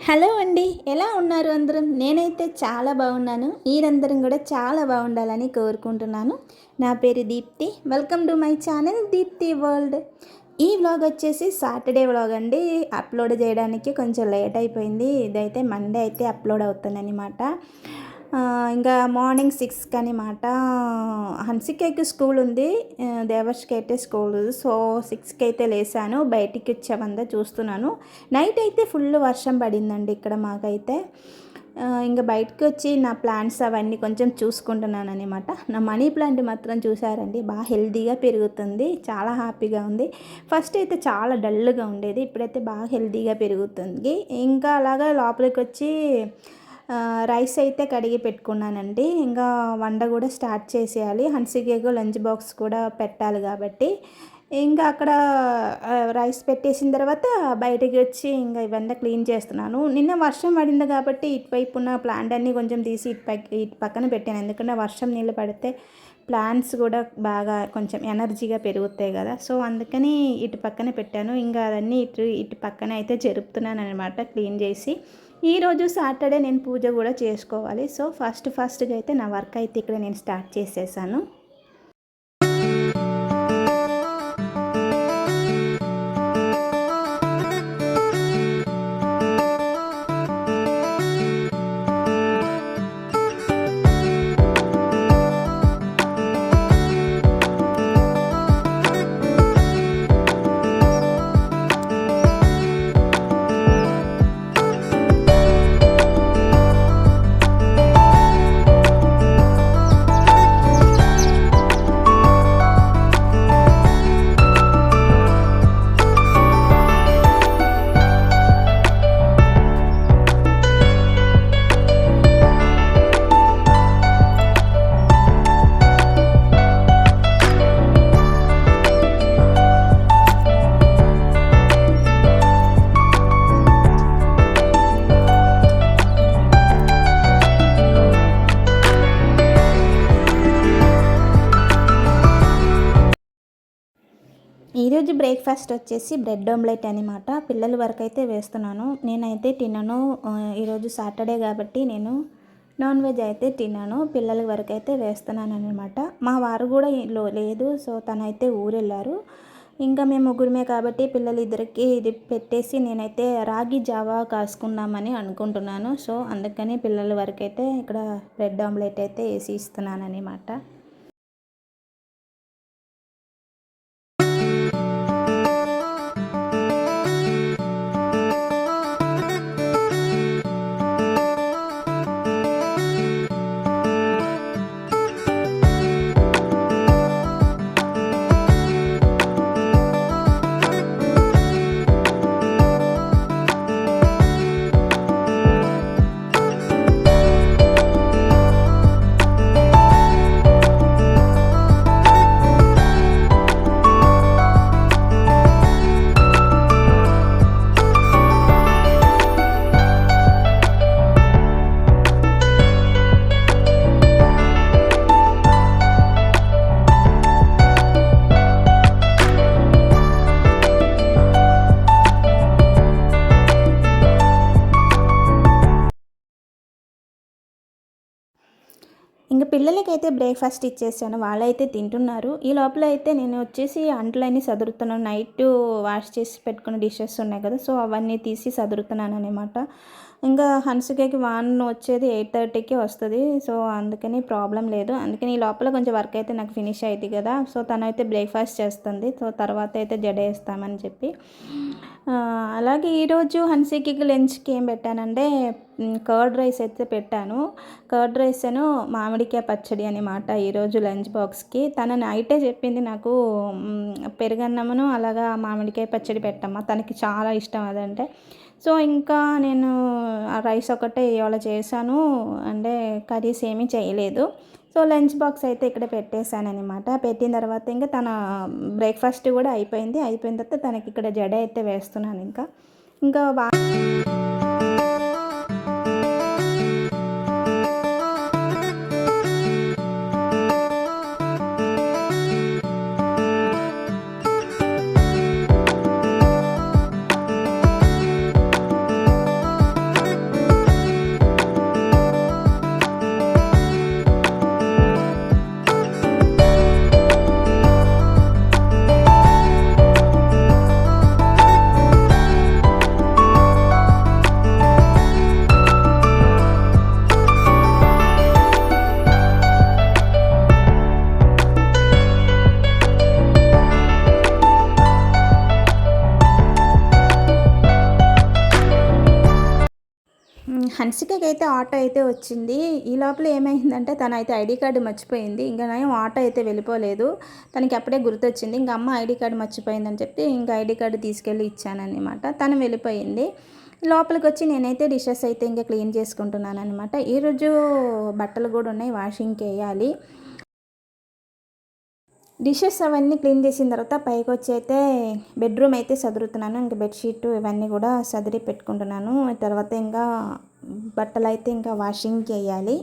Hello అండి. ఎలా ఉన్నారు అందరూ? నేనైతే చాలా బాగున్నాను. మీరందరం కూడా చాలా బాగుండాలని కోరుకుంటున్నాను. నా పేరు Deepti. Welcome to my channel Deepti world. ఈ వ్లాగ్ వచ్చేసి సాటర్డే వ్లాగ్ అండి. అప్లోడ్ చేయడానికి కొంచెం లేట్ అయిపోయింది. ఇదైతే మండే అయితే అప్లోడ్ అవుతుందన్నమాట. ఇంకా మార్నింగ్ 6కి అనమాట. హన్సికైకి స్కూల్ ఉంది, దేవర్ష్కి అయితే స్కూల్. సో 6కి అయితే లేసాను, బయటికి వచ్చామందా చూస్తున్నాను. నైట్ అయితే ఫుల్ వర్షం పడిందండి ఇక్కడ మాకైతే. ఇంకా బయటకు వచ్చి నా ప్లాంట్స్ అవన్నీ కొంచెం చూసుకుంటున్నాను అనమాట. నా మనీ ప్లాంట్ మాత్రం చూసారండి, బాగా హెల్తీగా పెరుగుతుంది, చాలా హ్యాపీగా ఉంది. ఫస్ట్ అయితే చాలా డల్గా ఉండేది, ఇప్పుడైతే బాగా హెల్తీగా పెరుగుతుంది. ఇంకా అలాగా లోపలికి వచ్చి రైస్ అయితే కడిగి పెట్టుకున్నానండి. ఇంకా వంట కూడా స్టార్ట్ చేసేయాలి. హన్సికేకు లంచ్ బాక్స్ కూడా పెట్టాలి కాబట్టి ఇంకా అక్కడ రైస్ పెట్టేసిన తర్వాత బయటికి వచ్చి ఇంకా ఇవంతా క్లీన్ చేస్తున్నాను. నిన్న వర్షం పడింది కాబట్టి ఇటువైపు ఉన్న ప్లాంట్ అన్నీ కొంచెం తీసి ఇటు పక్కన పెట్టాను. ఎందుకంటే వర్షం నీళ్ళు పడితే ప్లాంట్స్ కూడా బాగా కొంచెం ఎనర్జీగా పెరుగుతాయి కదా, సో అందుకని ఇటు పక్కన పెట్టాను. ఇంకా అవన్నీ ఇటు పక్కన అయితే జరుపుతున్నాను అనమాట క్లీన్ చేసి. ఈరోజు సాటర్డే నేను పూజ కూడా చేసుకోవాలి. సో ఫస్ట్గా అయితే నా వర్క్ అయితే ఇక్కడ నేను స్టార్ట్ చేసేసాను. ఈరోజు బ్రేక్ఫాస్ట్ వచ్చేసి బ్రెడ్ ఆమ్లెట్ అనమాట. పిల్లల వరకు అయితే వేస్తున్నాను, నేనైతే తినను. ఈరోజు సాటర్డే కాబట్టి నేను నాన్ వెజ్ అయితే తిన్నాను. పిల్లల వరకు అయితే వేస్తున్నాను అనమాట. మా వారు కూడా లేదు, సో తనైతే ఊరెళ్ళారు. ఇంకా మేము ముగ్గురమే కాబట్టి పిల్లలిద్దరికి ఇది పెట్టేసి నేనైతే రాగి జావా కాసుకుందామని అనుకుంటున్నాను. సో అందుకని పిల్లల వరకు అయితే ఇక్కడ బ్రెడ్ ఆమ్లెట్ అయితే వేసి ఇస్తున్నాను అనమాట. ఇంకా పిల్లలకైతే బ్రేక్ఫాస్ట్ ఇచ్చేసాను, వాళ్ళైతే తింటున్నారు. ఈ లోపల అయితే నేను వచ్చేసి అంట్లన్నీ సదురుతున్నాను. నైట్ వాష్ చేసి పెట్టుకున్న డిషెస్ ఉన్నాయి కదా, సో అవన్నీ తీసి సదురుతున్నాను అనమాట. ఇంకా హన్సికకి వాన్ వచ్చేది 8:30కి వస్తుంది, సో అందుకని ప్రాబ్లం లేదు. అందుకని ఈ లోపల కొంచెం వర్క్ అయితే నాకు ఫినిష్ అయింది కదా, సో తనైతే బ్రేక్ఫాస్ట్ చేస్తుంది. సో తర్వాత అయితే జడ వేస్తామని చెప్పి. అలాగే ఈరోజు హన్సికి లంచ్కి ఏం పెట్టానంటే కర్డ్ రైస్ అయితే పెట్టాను. కర్డ్ రైస్ అను మామిడికాయ పచ్చడి అనమాట ఈరోజు లంచ్ బాక్స్కి. తన నైటే చెప్పింది నాకు పెరుగన్నమును అలాగా మామిడికాయ పచ్చడి పెట్టమ్మా, తనకి చాలా ఇష్టం అదంటే. సో ఇంకా నేను ఆ రైస్ ఒకటే ఇవాళ చేశాను, అంటే కర్రీస్ ఏమీ చేయలేదు. సో లంచ్ బాక్స్ అయితే ఇక్కడ పెట్టేశాను అనమాట. పెట్టిన తర్వాత ఇంకా తన బ్రేక్ఫాస్ట్ కూడా అయిపోయింది. అయిపోయిన తర్వాత తనకి ఇక్కడ జడ అయితే వేస్తున్నాను. ఇంకా ఇంకా హన్సికకైతే ఆటో అయితే వచ్చింది. ఈ లోపల ఏమైందంటే తనైతే ఐడీ కార్డ్ మర్చిపోయింది. ఇంక నయం ఆటో అయితే వెళ్ళిపోలేదు. తనకి అప్పుడే గుర్తొచ్చింది. ఇంక అమ్మ ఐడీ కార్డ్ మర్చిపోయిందని చెప్పి ఇంక ఐడీ కార్డ్ తీసుకెళ్ళి ఇచ్చాననమాట. తను వెళ్ళిపోయింది. లోపలికొచ్చి నేనైతే డిషెస్ అయితే ఇంకా క్లీన్ చేసుకుంటున్నాననమాట. ఈరోజు బట్టలు కూడా ఉన్నాయి, వాషింగ్కి వేయాలి. డిషెస్ అవన్నీ క్లీన్ చేసిన తర్వాత పైకి వచ్చి అయితే బెడ్రూమ్ అయితే సదురుతున్నాను. ఇంకా బెడ్షీట్ ఇవన్నీ కూడా సదిరి పెట్టుకుంటున్నాను. తర్వాత ఇంకా బట్టలు అయితే ఇంకా వాషింగ్కి వేయాలి.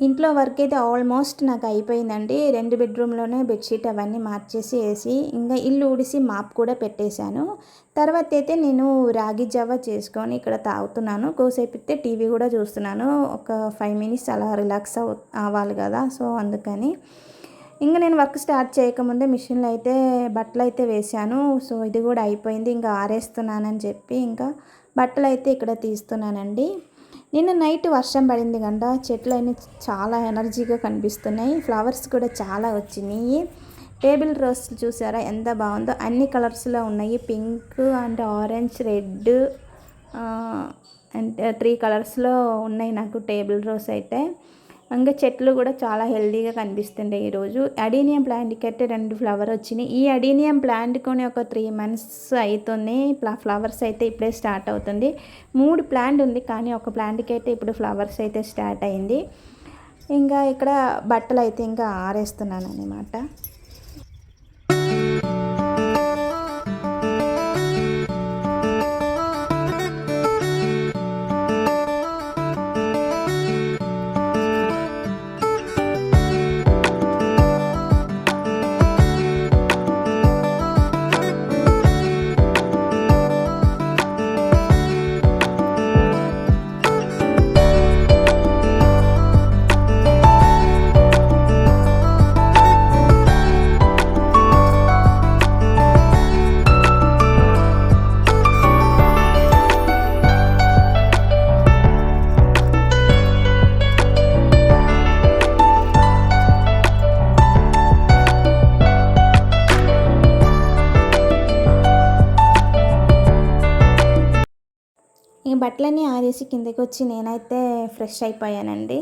ఇంట్లో వర్క్ అయితే ఆల్మోస్ట్ నాకు అయిపోయిందండి. 2 బెడ్రూమ్లోనే బెడ్షీట్ అవన్నీ మార్చేసి వేసి ఇంకా ఇల్లు ఊడిసి మాప్ కూడా పెట్టేశాను. తర్వాత అయితే నేను రాగి జావా చేసుకొని ఇక్కడ తాగుతున్నాను. కోసేపు అయితే టీవీ కూడా చూస్తున్నాను. ఒక 5 మినిట్స్ అలా రిలాక్స్ అవ్వాలి కదా, సో అందుకని ఇంకా నేను వర్క్ స్టార్ట్ చేయకముందే మిషన్లో అయితే బట్టలు అయితే వేశాను. సో ఇది కూడా అయిపోయింది. ఇంకా ఆరేస్తున్నానని చెప్పి ఇంకా బట్టలు అయితే ఇక్కడ తీస్తున్నానండి. నిన్న నైట్ వర్షం పడింది కంట, చెట్లు అన్నీ చాలా ఎనర్జీగా కనిపిస్తున్నాయి. ఫ్లవర్స్ కూడా చాలా వచ్చినాయి. టేబుల్ రోస్ చూసారా ఎంత బాగుందో, అన్ని కలర్స్లో ఉన్నాయి. Pink and orange, red and 3 కలర్స్లో ఉన్నాయి నాకు టేబుల్ రోస్ అయితే. ఇంకా చెట్లు కూడా చాలా హెల్దీగా కనిపిస్తుండే. ఈరోజు అడీనియం ప్లాంట్కి అయితే 2 ఫ్లవర్ వచ్చినాయి. ఈ అడీనియం ప్లాంట్ కొని ఒక 3 months అవుతుంది. ఫ్లవర్స్ అయితే ఇప్పుడే స్టార్ట్ అవుతుంది. 3 ప్లాంట్ ఉంది కానీ ఒక ప్లాంట్కి అయితే ఇప్పుడు ఫ్లవర్స్ అయితే స్టార్ట్ అయింది. ఇంకా ఇక్కడ బట్టలు అయితే ఇంకా ఆరేస్తున్నాను అన్నమాట. బట్టలన్నీ ఆరేసి కిందకి వచ్చి నేనైతే ఫ్రెష్ అయిపోయానండి.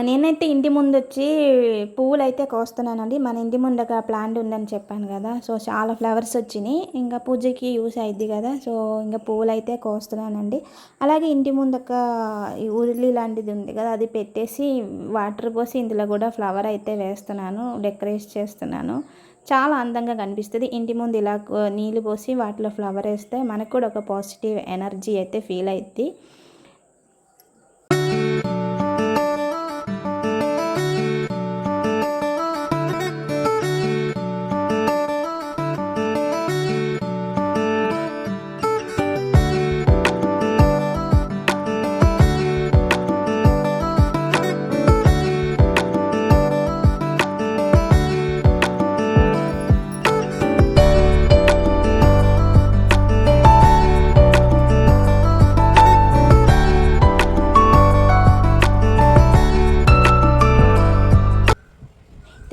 నేనైతే ఇంటి ముందొచ్చి పువ్వులైతే కోస్తున్నానండి. మన ఇంటి ముందు ఒక ప్లాంట్ ఉందని చెప్పాను కదా! సో, చాలా ఫ్లవర్స్ వచ్చినాయి. ఇంకా పూజకి యూజ్ అయిద్ది కదా! సో, ఇంకా పువ్వులైతే కోస్తున్నానండి. అలాగే ఇంటి ముందు ఒక ఈ ఉర్లి లాంటిది ఉంది కదా! అది పెట్టేసి వాటర్ పోసి ఇందులో కూడా ఫ్లవర్ అయితే వేస్తున్నాను. డెకరేట్ చేస్తున్నాను. చాలా అందంగా కనిపిస్తది. ఇంటి ముందు ఇలా నీళ్ళు పోసి వాటిలో ఫ్లవర్ వేస్తే మనకు కూడా ఒక పాజిటివ్ ఎనర్జీ అయితే ఫీల్ అయిద్ది.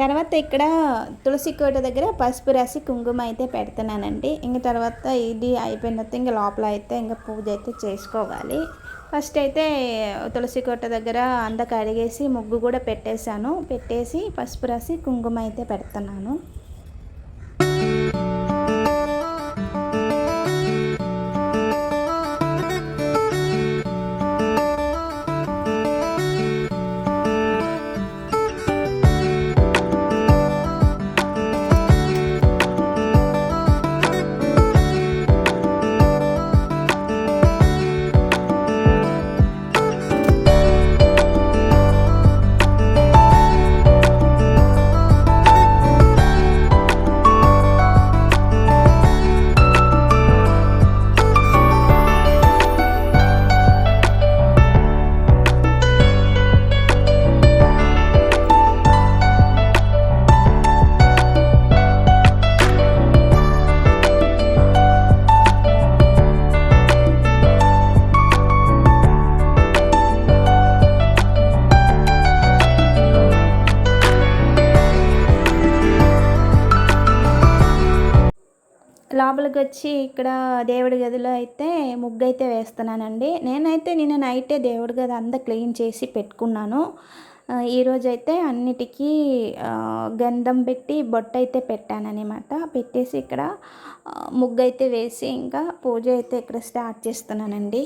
తర్వాత ఇక్కడ తులసి కోట దగ్గర పసుపు రాసి కుంకుమ అయితే పెడుతున్నానండి. ఇంక తర్వాత ఇది అయిపోయిన తర్వాత ఇంక లోపల అయితే ఇంకా పూజ అయితే చేసుకోవాలి. ఫస్ట్ అయితే తులసి కోట దగ్గర అంతా కడిగేసి ముగ్గు కూడా పెట్టేశాను. పెట్టేసి పసుపు రాసి కుంకుమ అయితే పెడుతున్నాను. లోపలికి వచ్చి ఇక్కడ దేవుడి గదిలో అయితే ముగ్గు అయితే వేస్తున్నానండి. నేనైతే నిన్న నైటే దేవుడి గది అంతా క్లీన్ చేసి పెట్టుకున్నాను. ఈరోజైతే అన్నిటికీ గంధం పెట్టి బొట్టయితే పెట్టాననమాట. పెట్టేసి ఇక్కడ ముగ్గు అయితే వేసి ఇంకా పూజ అయితే ఇక్కడ స్టార్ట్ చేస్తున్నానండి.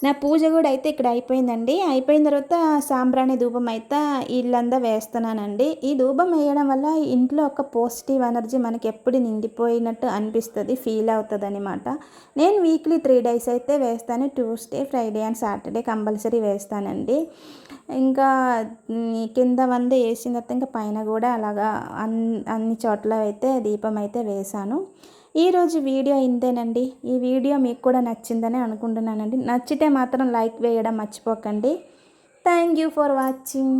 నా పూజ కూడా అయితే ఇక్కడ అయిపోయిందండి. అయిపోయిన తర్వాత సాంబ్రాణి ధూపం అయితే ఇల్లంతా వేస్తున్నానండి. ఈ ధూపం వేయడం వల్ల ఇంట్లో ఒక పాజిటివ్ ఎనర్జీ మనకి ఎప్పుడు నిండిపోయినట్టు అనిపిస్తుంది, ఫీల్ అవుతుంది అనమాట. నేను వీక్లీ 3 డేస్ అయితే వేస్తాను. Tuesday, Friday and Saturday compulsory వేస్తానండి. ఇంకా కింద వంద వేసిన తర్వాత ఇంకా పైన కూడా అలాగా అన్ని చోట్ల అయితే దీపం అయితే వేశాను. ఈరోజు వీడియో ఇంతేనండి. ఈ వీడియో మీకు కూడా నచ్చిందని అనుకుంటున్నానండి. నచ్చితే మాత్రం లైక్ వేయడం మర్చిపోకండి. Thank you for watching.